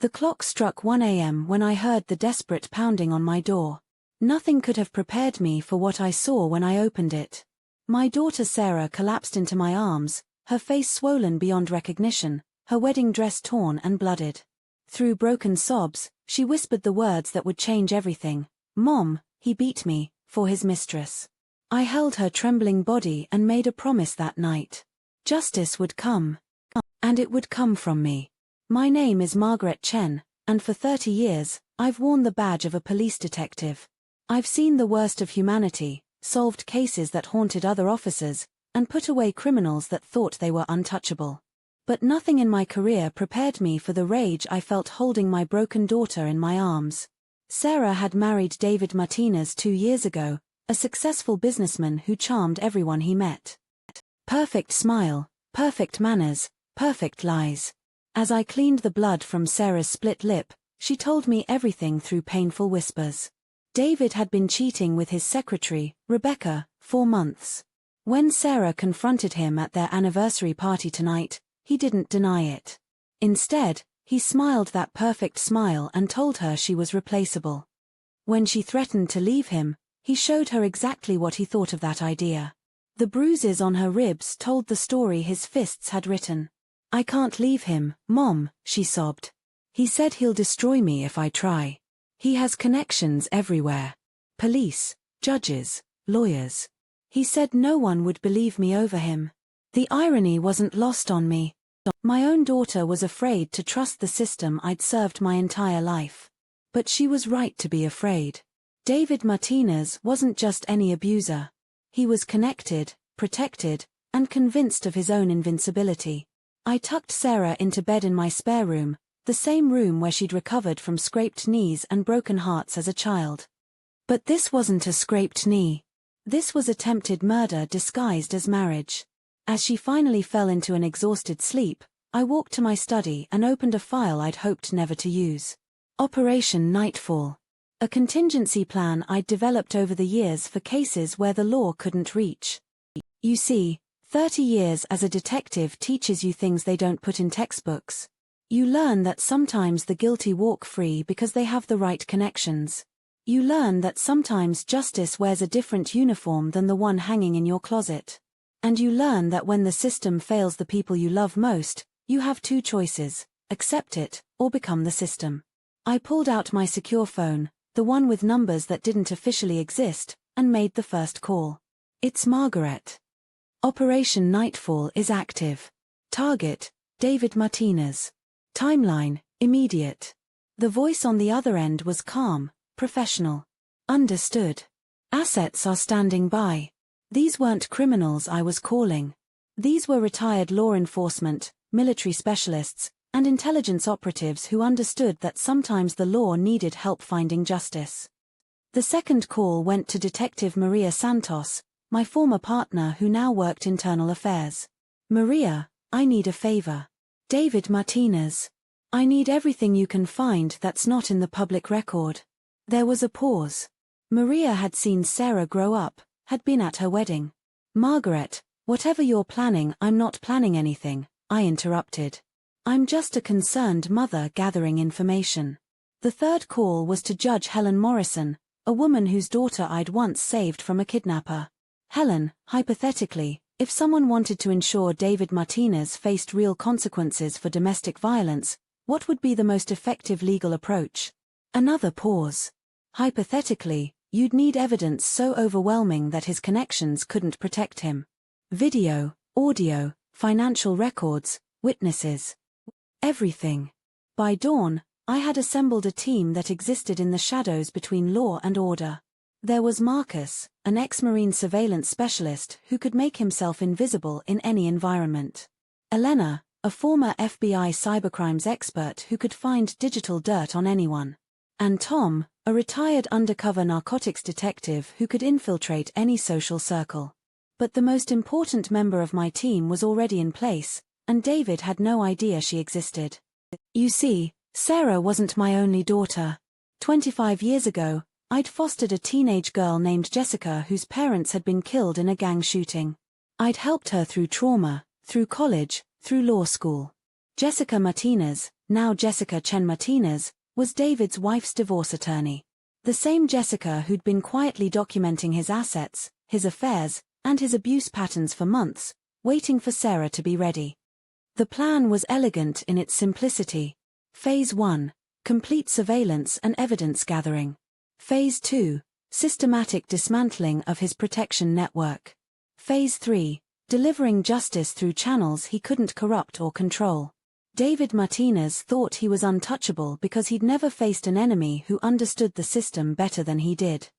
The clock struck 1 a.m. when I heard the desperate pounding on my door. Nothing could have prepared me for what I saw when I opened it. My daughter Sarah collapsed into my arms, her face swollen beyond recognition, her wedding dress torn and blooded. Through broken sobs, she whispered the words that would change everything. "Mom, he beat me, for his mistress." I held her trembling body and made a promise that night. Justice would come. And it would come from me. My name is Margaret Chen, and for 30 years, I've worn the badge of a police detective. I've seen the worst of humanity, solved cases that haunted other officers, and put away criminals that thought they were untouchable. But nothing in my career prepared me for the rage I felt holding my broken daughter in my arms. Sarah had married David Martinez 2 years ago, a successful businessman who charmed everyone he met. Perfect smile, perfect manners, perfect lies. As I cleaned the blood from Sarah's split lip, she told me everything through painful whispers. David had been cheating with his secretary, Rebecca, for months. When Sarah confronted him at their anniversary party tonight, he didn't deny it. Instead, he smiled that perfect smile and told her she was replaceable. When she threatened to leave him, he showed her exactly what he thought of that idea. The bruises on her ribs told the story his fists had written. "I can't leave him, Mom," she sobbed. "He said he'll destroy me if I try. He has connections everywhere. Police, judges, lawyers. He said no one would believe me over him." The irony wasn't lost on me. My own daughter was afraid to trust the system I'd served my entire life. But she was right to be afraid. David Martinez wasn't just any abuser. He was connected, protected, and convinced of his own invincibility. I tucked Sarah into bed in my spare room, the same room where she'd recovered from scraped knees and broken hearts as a child. But this wasn't a scraped knee. This was attempted murder disguised as marriage. As she finally fell into an exhausted sleep, I walked to my study and opened a file I'd hoped never to use. Operation Nightfall. A contingency plan I'd developed over the years for cases where the law couldn't reach. You see, 30 years as a detective teaches you things they don't put in textbooks. You learn that sometimes the guilty walk free because they have the right connections. You learn that sometimes justice wears a different uniform than the one hanging in your closet. And you learn that when the system fails the people you love most, you have 2 choices: accept it, or become the system. I pulled out my secure phone, the one with numbers that didn't officially exist, and made the first call. "It's Margaret. Operation Nightfall is active. Target, David Martinez. Timeline, immediate." The voice on the other end was calm, professional. "Understood. Assets are standing by." These weren't criminals I was calling. These were retired law enforcement, military specialists, and intelligence operatives who understood that sometimes the law needed help finding justice. The second call went to Detective Maria Santos, my former partner who now worked internal affairs. "Maria, I need a favor. David Martinez. I need everything you can find that's not in the public record." There was a pause. Maria had seen Sarah grow up, had been at her wedding. "Margaret, whatever you're planning, I'm not planning anything," I interrupted. "I'm just a concerned mother gathering information." The third call was to Judge Helen Morrison, a woman whose daughter I'd once saved from a kidnapper. "Helen, hypothetically, if someone wanted to ensure David Martinez faced real consequences for domestic violence, what would be the most effective legal approach?" Another pause. "Hypothetically, you'd need evidence so overwhelming that his connections couldn't protect him. Video, audio, financial records, witnesses. Everything." By dawn, I had assembled a team that existed in the shadows between law and order. There was Marcus, an ex-Marine surveillance specialist who could make himself invisible in any environment. Elena, a former FBI cybercrimes expert who could find digital dirt on anyone. And Tom, a retired undercover narcotics detective who could infiltrate any social circle. But the most important member of my team was already in place, and David had no idea she existed. You see, Sarah wasn't my only daughter. 25 years ago, I'd fostered a teenage girl named Jessica whose parents had been killed in a gang shooting. I'd helped her through trauma, through college, through law school. Jessica Martinez, now Jessica Chen Martinez, was David's wife's divorce attorney. The same Jessica who'd been quietly documenting his assets, his affairs, and his abuse patterns for months, waiting for Sarah to be ready. The plan was elegant in its simplicity. Phase 1. Complete surveillance and evidence gathering. Phase 2. Systematic dismantling of his protection network. Phase 3. Delivering justice through channels he couldn't corrupt or control. David Martinez thought he was untouchable because he'd never faced an enemy who understood the system better than he did.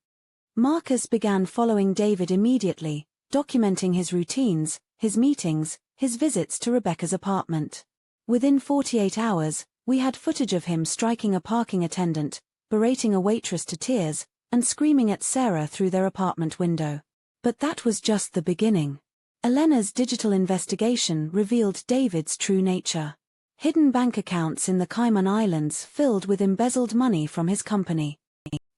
Marcus began following David immediately, documenting his routines, his meetings, his visits to Rebecca's apartment. Within 48 hours, we had footage of him striking a parking attendant, berating a waitress to tears, and screaming at Sarah through their apartment window. But that was just the beginning. Elena's digital investigation revealed David's true nature. Hidden bank accounts in the Cayman Islands filled with embezzled money from his company.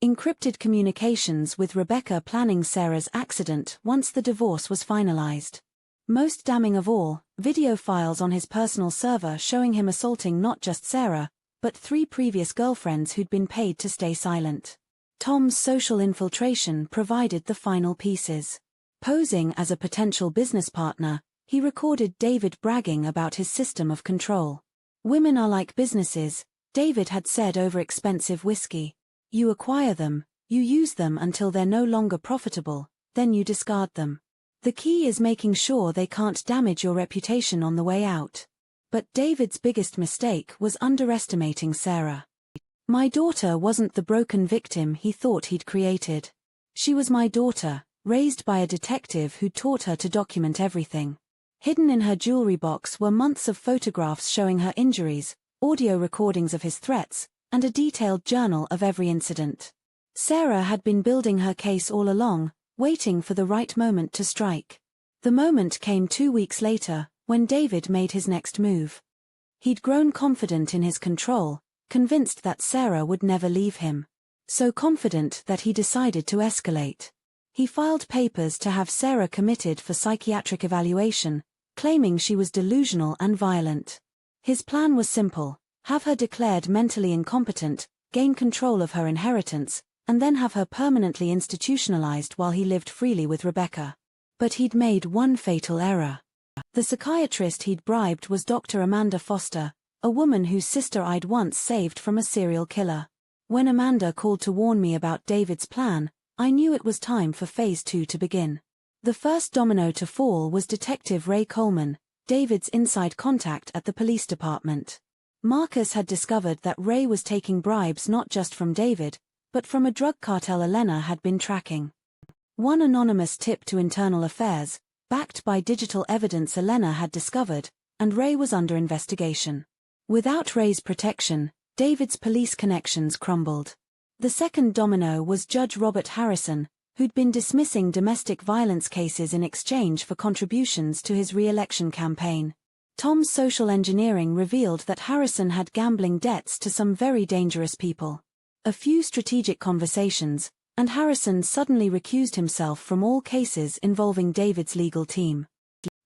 Encrypted communications with Rebecca planning Sarah's accident once the divorce was finalized. Most damning of all, video files on his personal server showing him assaulting not just Sarah, but 3 previous girlfriends who'd been paid to stay silent. Tom's social infiltration provided the final pieces. Posing as a potential business partner, he recorded David bragging about his system of control. "Women are like businesses," David had said over expensive whiskey. "You acquire them, you use them until they're no longer profitable, then you discard them. The key is making sure they can't damage your reputation on the way out." But David's biggest mistake was underestimating Sarah. "My daughter wasn't the broken victim he thought he'd created. She was my daughter, raised by a detective who taught her to document everything." Hidden in her jewelry box were months of photographs showing her injuries, audio recordings of his threats, and a detailed journal of every incident. Sarah had been building her case all along, waiting for the right moment to strike. The moment came 2 weeks later, when David made his next move. He'd grown confident in his control, convinced that Sarah would never leave him. So confident that he decided to escalate. He filed papers to have Sarah committed for psychiatric evaluation, claiming she was delusional and violent. His plan was simple: have her declared mentally incompetent, gain control of her inheritance, and then have her permanently institutionalized while he lived freely with Rebecca. But he'd made one fatal error. The psychiatrist he'd bribed was Dr. Amanda Foster, a woman whose sister I'd once saved from a serial killer. When Amanda called to warn me about David's plan, I knew it was time for Phase 2 to begin. The first domino to fall was Detective Ray Coleman, David's inside contact at the police department. Marcus had discovered that Ray was taking bribes not just from David, but from a drug cartel Elena had been tracking. One anonymous tip to Internal Affairs, backed by digital evidence Elena had discovered, and Ray was under investigation. Without Ray's protection, David's police connections crumbled. The second domino was Judge Robert Harrison, who'd been dismissing domestic violence cases in exchange for contributions to his re-election campaign. Tom's social engineering revealed that Harrison had gambling debts to some very dangerous people. A few strategic conversations, and Harrison suddenly recused himself from all cases involving David's legal team.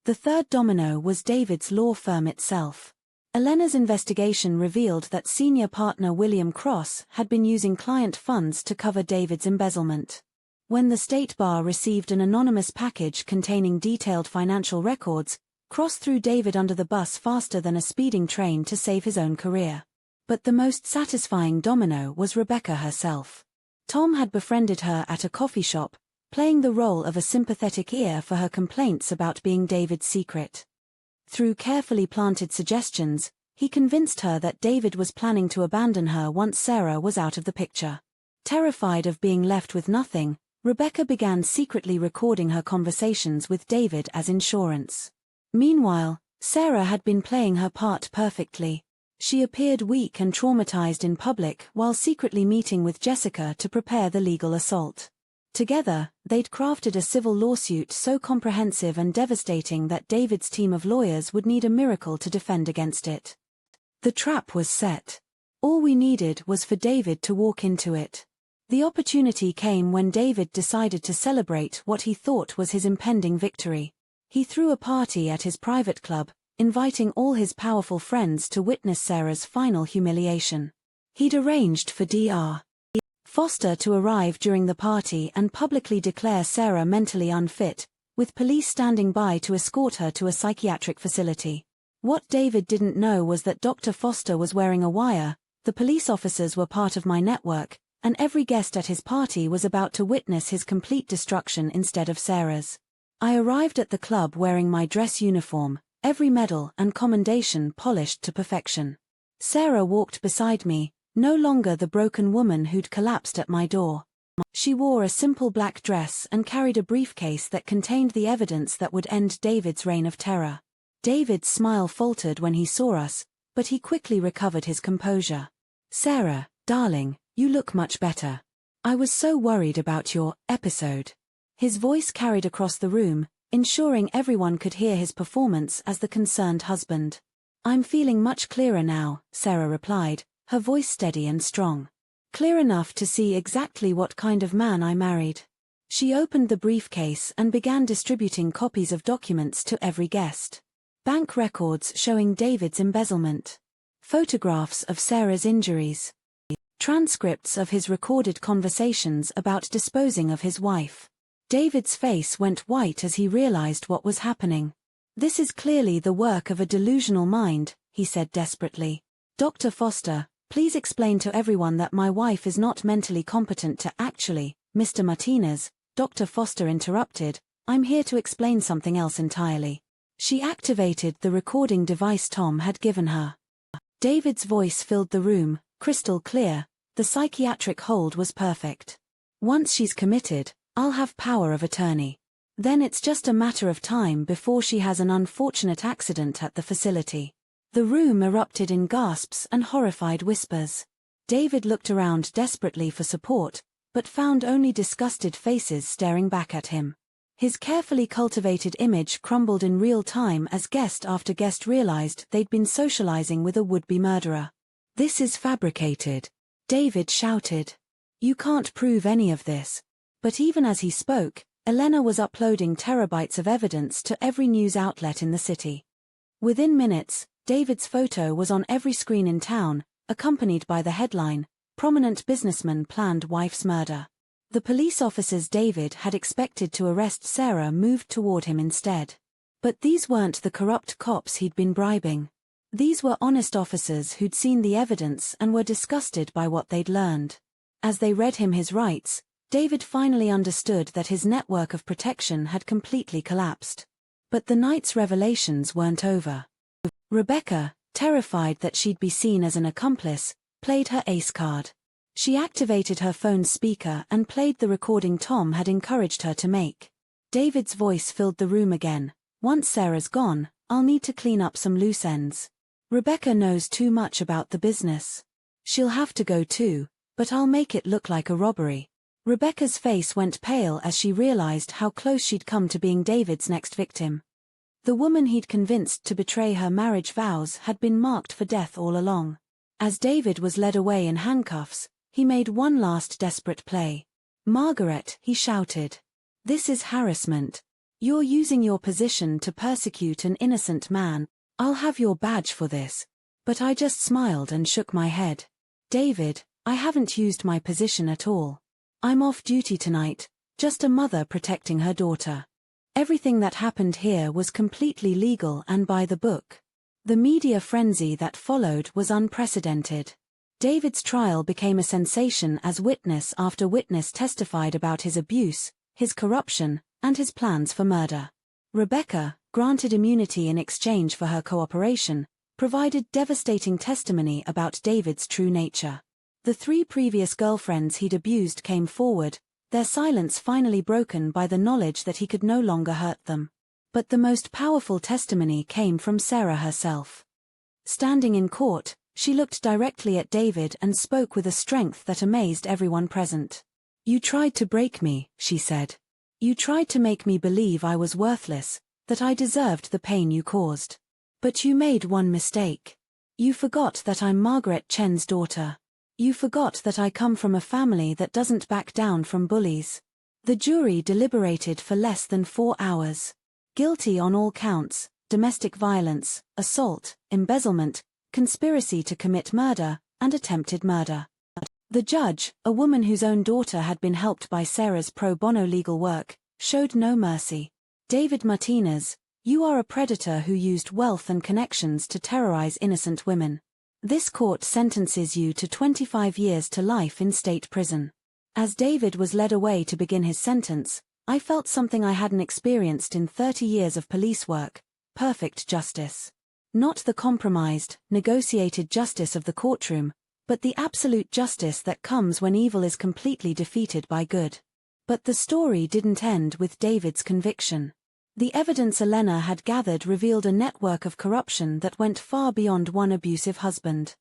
The third domino was David's law firm itself. Elena's investigation revealed that senior partner William Cross had been using client funds to cover David's embezzlement. When the State Bar received an anonymous package containing detailed financial records, Cross threw David under the bus faster than a speeding train to save his own career. But the most satisfying domino was Rebecca herself. Tom had befriended her at a coffee shop, playing the role of a sympathetic ear for her complaints about being David's secret. Through carefully planted suggestions, he convinced her that David was planning to abandon her once Sarah was out of the picture. Terrified of being left with nothing, Rebecca began secretly recording her conversations with David as insurance. Meanwhile, Sarah had been playing her part perfectly. She appeared weak and traumatized in public while secretly meeting with Jessica to prepare the legal assault. Together, they'd crafted a civil lawsuit so comprehensive and devastating that David's team of lawyers would need a miracle to defend against it. The trap was set. All we needed was for David to walk into it. The opportunity came when David decided to celebrate what he thought was his impending victory. He threw a party at his private club, inviting all his powerful friends to witness Sarah's final humiliation. He'd arranged for Dr. Foster to arrive during the party and publicly declare Sarah mentally unfit, with police standing by to escort her to a psychiatric facility. What David didn't know was that Dr. Foster was wearing a wire, the police officers were part of my network, and every guest at his party was about to witness his complete destruction instead of Sarah's. I arrived at the club wearing my dress uniform, every medal and commendation polished to perfection. Sarah walked beside me, no longer the broken woman who'd collapsed at my door. She wore a simple black dress and carried a briefcase that contained the evidence that would end David's reign of terror. David's smile faltered when he saw us, but he quickly recovered his composure. "Sarah, darling, you look much better. I was so worried about your episode." His voice carried across the room, ensuring everyone could hear his performance as the concerned husband. "I'm feeling much clearer now," Sarah replied, her voice steady and strong. "Clear enough to see exactly what kind of man I married." She opened the briefcase and began distributing copies of documents to every guest. Bank records showing David's embezzlement. Photographs of Sarah's injuries. Transcripts of his recorded conversations about disposing of his wife. David's face went white as he realized what was happening. "This is clearly the work of a delusional mind," he said desperately. "Dr. Foster, please explain to everyone that my wife is not mentally competent to actually." "Mr. Martinez," Dr. Foster interrupted, "I'm here to explain something else entirely." She activated the recording device Tom had given her. David's voice filled the room, crystal clear. The psychiatric hold was perfect. "Once she's committed, I'll have power of attorney. Then it's just a matter of time before she has an unfortunate accident at the facility." The room erupted in gasps and horrified whispers. David looked around desperately for support, but found only disgusted faces staring back at him. His carefully cultivated image crumbled in real time as guest after guest realized they'd been socializing with a would-be murderer. "This is fabricated," David shouted. "You can't prove any of this." But even as he spoke, Elena was uploading terabytes of evidence to every news outlet in the city. Within minutes, David's photo was on every screen in town, accompanied by the headline, "Prominent businessman planned wife's murder." The police officers David had expected to arrest Sarah moved toward him instead. But these weren't the corrupt cops he'd been bribing. These were honest officers who'd seen the evidence and were disgusted by what they'd learned. As they read him his rights, David finally understood that his network of protection had completely collapsed. But the night's revelations weren't over. Rebecca, terrified that she'd be seen as an accomplice, played her ace card. She activated her phone's speaker and played the recording Tom had encouraged her to make. David's voice filled the room again. "Once Sarah's gone, I'll need to clean up some loose ends. Rebecca knows too much about the business. She'll have to go too, but I'll make it look like a robbery." Rebecca's face went pale as she realized how close she'd come to being David's next victim. The woman he'd convinced to betray her marriage vows had been marked for death all along. As David was led away in handcuffs, he made one last desperate play. "Margaret," he shouted. "This is harassment. You're using your position to persecute an innocent man. I'll have your badge for this." But I just smiled and shook my head. "David, I haven't used my position at all. I'm off duty tonight, just a mother protecting her daughter. Everything that happened here was completely legal and by the book." The media frenzy that followed was unprecedented. David's trial became a sensation as witness after witness testified about his abuse, his corruption, and his plans for murder. Rebecca, granted immunity in exchange for her cooperation, provided devastating testimony about David's true nature. The 3 previous girlfriends he'd abused came forward, their silence finally broken by the knowledge that he could no longer hurt them. But the most powerful testimony came from Sarah herself. Standing in court, she looked directly at David and spoke with a strength that amazed everyone present. "You tried to break me," she said. "You tried to make me believe I was worthless, that I deserved the pain you caused. But you made one mistake. You forgot that I'm Margaret Chen's daughter. You forgot that I come from a family that doesn't back down from bullies." The jury deliberated for less than 4 hours. Guilty on all counts, domestic violence, assault, embezzlement, conspiracy to commit murder, and attempted murder. The judge, a woman whose own daughter had been helped by Sarah's pro bono legal work, showed no mercy. David Martinez, you are a predator who used wealth and connections to terrorize innocent women. This court sentences you to 25 years to life in state prison. As David was led away to begin his sentence, I felt something I hadn't experienced in 30 years of police work: perfect justice. Not the compromised, negotiated justice of the courtroom, but the absolute justice that comes when evil is completely defeated by good. But the story didn't end with David's conviction. The evidence Elena had gathered revealed a network of corruption that went far beyond one abusive husband.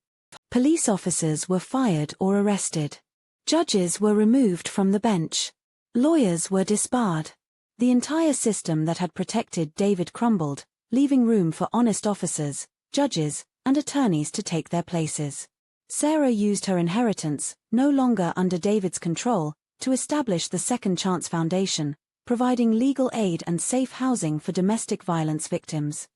Police officers were fired or arrested. Judges were removed from the bench. Lawyers were disbarred. The entire system that had protected David crumbled, leaving room for honest officers, judges, and attorneys to take their places. Sarah used her inheritance, no longer under David's control, to establish the Second Chance Foundation, providing legal aid and safe housing for domestic violence victims.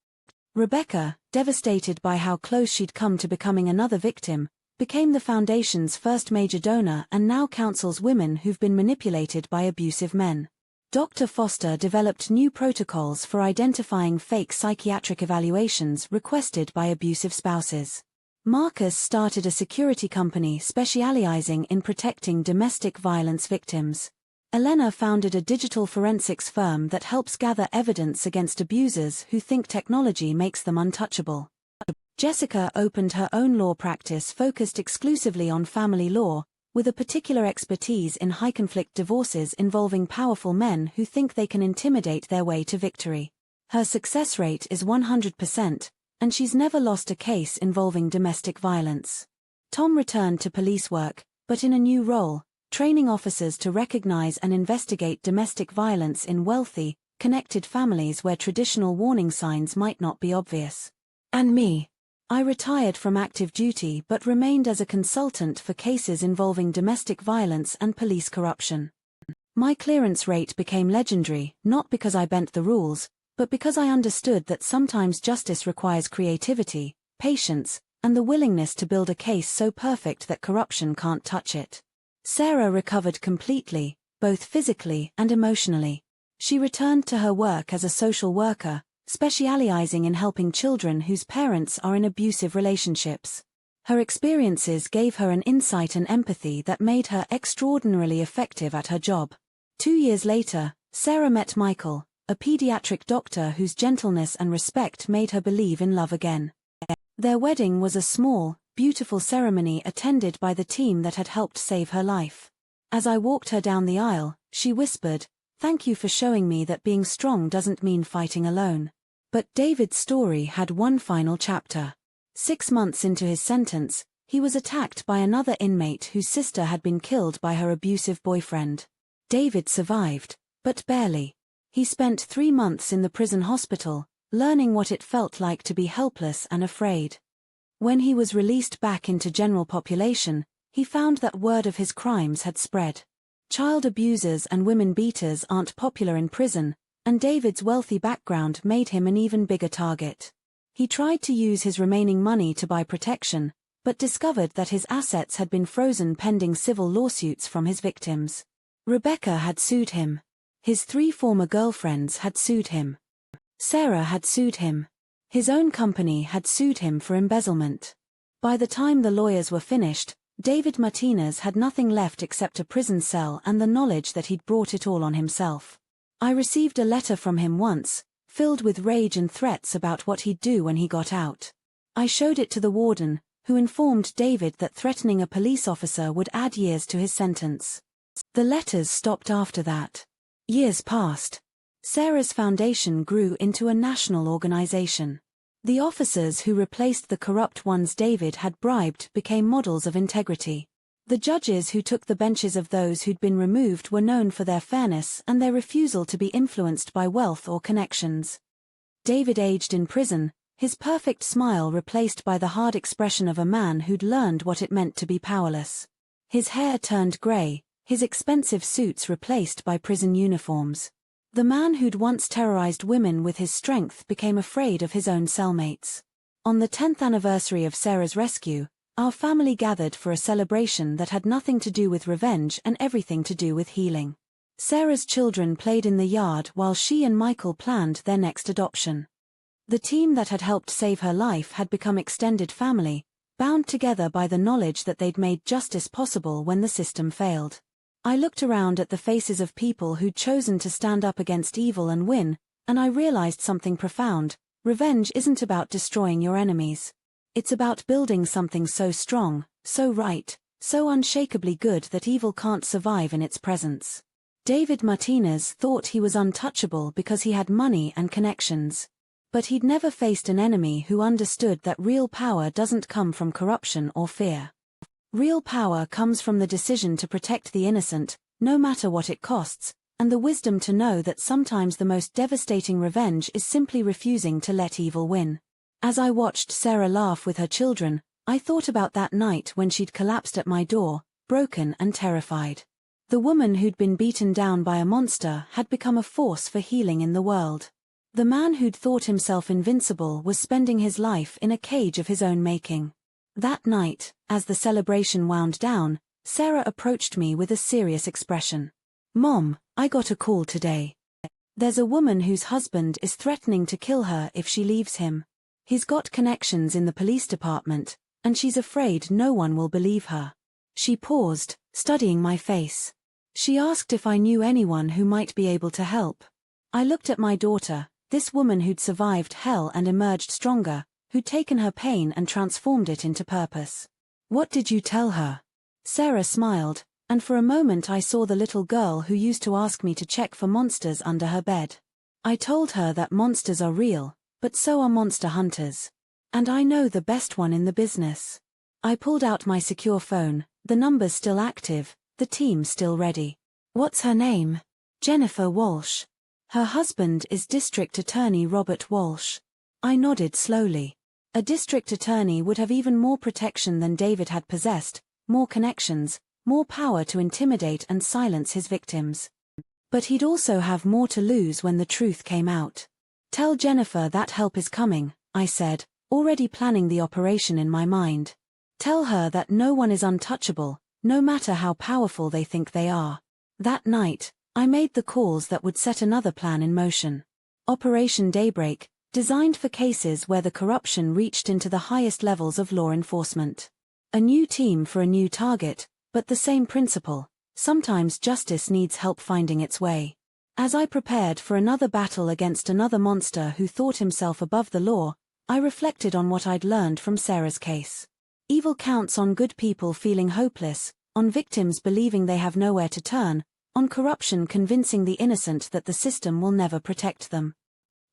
Rebecca, devastated by how close she'd come to becoming another victim, became the foundation's first major donor and now counsels women who've been manipulated by abusive men. Dr. Foster developed new protocols for identifying fake psychiatric evaluations requested by abusive spouses. Marcus started a security company specializing in protecting domestic violence victims. Elena founded a digital forensics firm that helps gather evidence against abusers who think technology makes them untouchable. Jessica opened her own law practice focused exclusively on family law, with a particular expertise in high-conflict divorces involving powerful men who think they can intimidate their way to victory. Her success rate is 100%, and she's never lost a case involving domestic violence. Tom returned to police work, but in a new role, training officers to recognize and investigate domestic violence in wealthy, connected families where traditional warning signs might not be obvious. And me. I retired from active duty but remained as a consultant for cases involving domestic violence and police corruption. My clearance rate became legendary, not because I bent the rules, but because I understood that sometimes justice requires creativity, patience, and the willingness to build a case so perfect that corruption can't touch it. Sarah recovered completely, both physically and emotionally. She returned to her work as a social worker, specializing in helping children whose parents are in abusive relationships. Her experiences gave her an insight and empathy that made her extraordinarily effective at her job. 2 years later, Sarah met Michael, a pediatric doctor whose gentleness and respect made her believe in love again. Their wedding was a small, beautiful ceremony attended by the team that had helped save her life. As I walked her down the aisle, she whispered, "Thank you for showing me that being strong doesn't mean fighting alone." But David's story had one final chapter. 6 months into his sentence, he was attacked by another inmate whose sister had been killed by her abusive boyfriend. David survived, but barely. He spent 3 months in the prison hospital, learning what it felt like to be helpless and afraid. When he was released back into general population, he found that word of his crimes had spread. Child abusers and women beaters aren't popular in prison, and David's wealthy background made him an even bigger target. He tried to use his remaining money to buy protection, but discovered that his assets had been frozen pending civil lawsuits from his victims. Rebecca had sued him. His 3 former girlfriends had sued him. Sarah had sued him. His own company had sued him for embezzlement. By the time the lawyers were finished, David Martinez had nothing left except a prison cell and the knowledge that he'd brought it all on himself. I received a letter from him once, filled with rage and threats about what he'd do when he got out. I showed it to the warden, who informed David that threatening a police officer would add years to his sentence. The letters stopped after that. Years passed. Sarah's foundation grew into a national organization. The officers who replaced the corrupt ones David had bribed became models of integrity. The judges who took the benches of those who'd been removed were known for their fairness and their refusal to be influenced by wealth or connections. David aged in prison, his perfect smile replaced by the hard expression of a man who'd learned what it meant to be powerless. His hair turned gray, his expensive suits replaced by prison uniforms. The man who'd once terrorized women with his strength became afraid of his own cellmates. On the 10th anniversary of Sarah's rescue, our family gathered for a celebration that had nothing to do with revenge and everything to do with healing. Sarah's children played in the yard while she and Michael planned their next adoption. The team that had helped save her life had become extended family, bound together by the knowledge that they'd made justice possible when the system failed. I looked around at the faces of people who'd chosen to stand up against evil and win, and I realized something profound. Revenge isn't about destroying your enemies. It's about building something so strong, so right, so unshakably good that evil can't survive in its presence. David Martinez thought he was untouchable because he had money and connections. But he'd never faced an enemy who understood that real power doesn't come from corruption or fear. Real power comes from the decision to protect the innocent, no matter what it costs, and the wisdom to know that sometimes the most devastating revenge is simply refusing to let evil win. As I watched Sarah laugh with her children, I thought about that night when she'd collapsed at my door, broken and terrified. The woman who'd been beaten down by a monster had become a force for healing in the world. The man who'd thought himself invincible was spending his life in a cage of his own making. That night, as the celebration wound down, Sarah approached me with a serious expression. "Mom, I got a call today. There's a woman whose husband is threatening to kill her if she leaves him. He's got connections in the police department, and she's afraid no one will believe her." She paused, studying my face. She asked if I knew anyone who might be able to help. I looked at my daughter, this woman who'd survived hell and emerged stronger, who'd taken her pain and transformed it into purpose. "What did you tell her?" Sarah smiled, and for a moment I saw the little girl who used to ask me to check for monsters under her bed. I told her that monsters are real, but so are monster hunters. And I know the best one in the business. I pulled out my secure phone, the number's still active, the team still ready. "What's her name?" "Jennifer Walsh. Her husband is District Attorney Robert Walsh." I nodded slowly. A district attorney would have even more protection than David had possessed, more connections, more power to intimidate and silence his victims. But he'd also have more to lose when the truth came out. "Tell Jennifer that help is coming," I said, already planning the operation in my mind. "Tell her that no one is untouchable, no matter how powerful they think they are." That night, I made the calls that would set another plan in motion. Operation Daybreak, designed for cases where the corruption reached into the highest levels of law enforcement. A new team for a new target, but the same principle: sometimes justice needs help finding its way. As I prepared for another battle against another monster who thought himself above the law, I reflected on what I'd learned from Sarah's case. Evil counts on good people feeling hopeless, on victims believing they have nowhere to turn, on corruption convincing the innocent that the system will never protect them.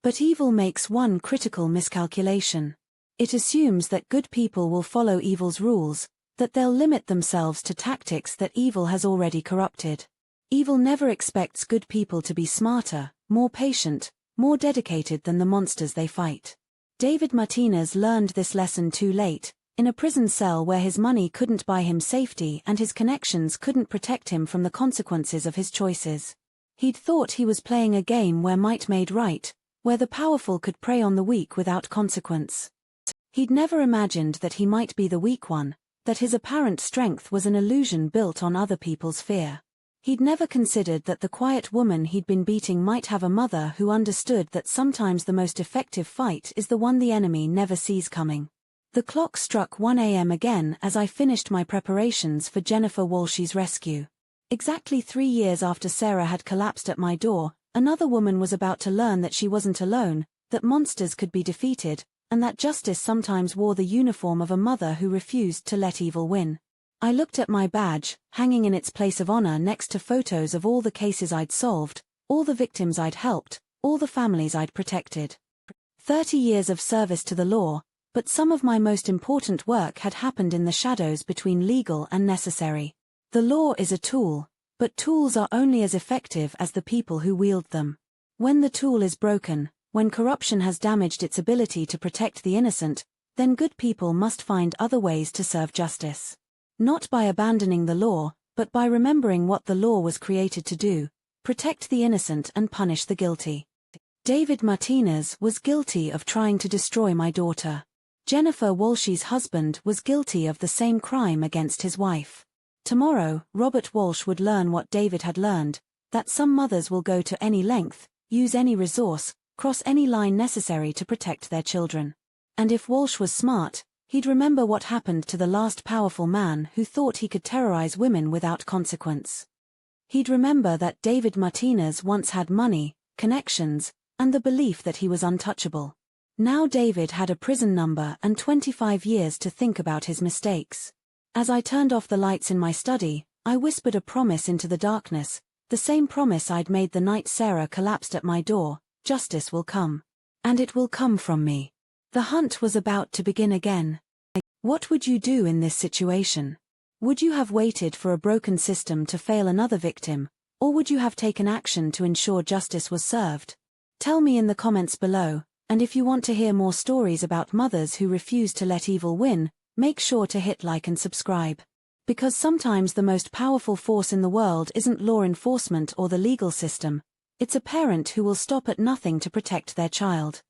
But evil makes one critical miscalculation. It assumes that good people will follow evil's rules, that they'll limit themselves to tactics that evil has already corrupted. Evil never expects good people to be smarter, more patient, more dedicated than the monsters they fight. David Martinez learned this lesson too late, in a prison cell where his money couldn't buy him safety and his connections couldn't protect him from the consequences of his choices. He'd thought he was playing a game where might made right, where the powerful could prey on the weak without consequence. He'd never imagined that he might be the weak one, that his apparent strength was an illusion built on other people's fear. He'd never considered that the quiet woman he'd been beating might have a mother who understood that sometimes the most effective fight is the one the enemy never sees coming. The clock struck 1 a.m. again as I finished my preparations for Jennifer Walsh's rescue. Exactly 3 years after Sarah had collapsed at my door, another woman was about to learn that she wasn't alone, that monsters could be defeated, and that justice sometimes wore the uniform of a mother who refused to let evil win. I looked at my badge, hanging in its place of honor next to photos of all the cases I'd solved, all the victims I'd helped, all the families I'd protected. 30 years of service to the law, but some of my most important work had happened in the shadows between legal and necessary. The law is a tool, but tools are only as effective as the people who wield them. When the tool is broken, when corruption has damaged its ability to protect the innocent, then good people must find other ways to serve justice. Not by abandoning the law, but by remembering what the law was created to do: protect the innocent and punish the guilty. David Martinez was guilty of trying to destroy my daughter. Jennifer Walsh's husband was guilty of the same crime against his wife. Tomorrow, Robert Walsh would learn what David had learned, that some mothers will go to any length, use any resource, cross any line necessary to protect their children. And if Walsh was smart, he'd remember what happened to the last powerful man who thought he could terrorize women without consequence. He'd remember that David Martinez once had money, connections, and the belief that he was untouchable. Now David had a prison number and 25 years to think about his mistakes. As I turned off the lights in my study, I whispered a promise into the darkness, the same promise I'd made the night Sarah collapsed at my door: justice will come. And it will come from me. The hunt was about to begin again. What would you do in this situation? Would you have waited for a broken system to fail another victim, or would you have taken action to ensure justice was served? Tell me in the comments below, and if you want to hear more stories about mothers who refuse to let evil win, make sure to hit like and subscribe. Because sometimes the most powerful force in the world isn't law enforcement or the legal system, it's a parent who will stop at nothing to protect their child.